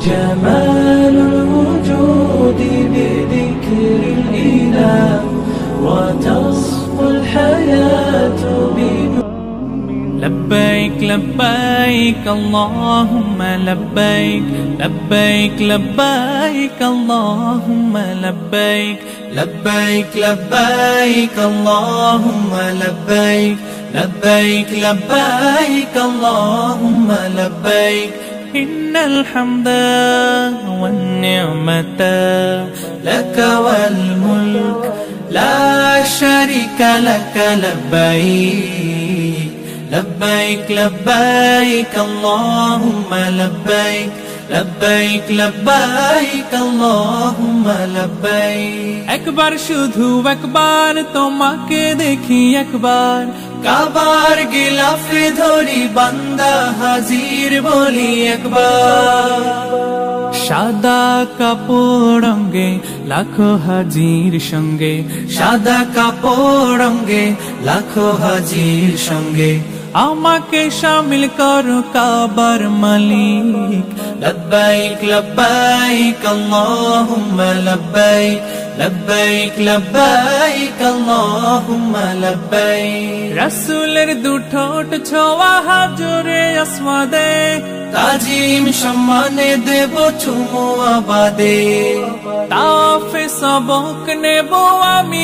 جمال الوجود بذكر الإله وتصفو الحياة بنور. لبيك لبيك اللهم لبيك لبيك لبيك اللهم لبيك لبيك لبيك اللهم لبيك لبيك لبيك اللهم لبيك إن الحمد والنعمة لك والملك لا شريك لك. لبيك لبيك لبيك اللهم لبيك لبيك لبيك اللهم لبيك. একবার শুধু একবার তোমাকে দেখি, একবার কাবার গিলাফে ধরি বান্দা হাজির বলি একবার। সাদা কাপড় রঙে লাখো হাজির সঙ্গে, সাদা কাপড় রঙে লাখো হাজির সঙ্গে আমাকে শামিল করো কাবার মালিক। লব্বাইক লব্বাইক আল্লাহুম্মা লব্বাইক লব্বাইক লব্বাইক আল্লাহুম্মা লব্বাইক। রাসূলের দুঠোঁট ছোঁয়া হাজরে আসওয়াদে, তাজিম সম্মানে দেব চুমু আবাদে। তাফে সবক নেব আমি।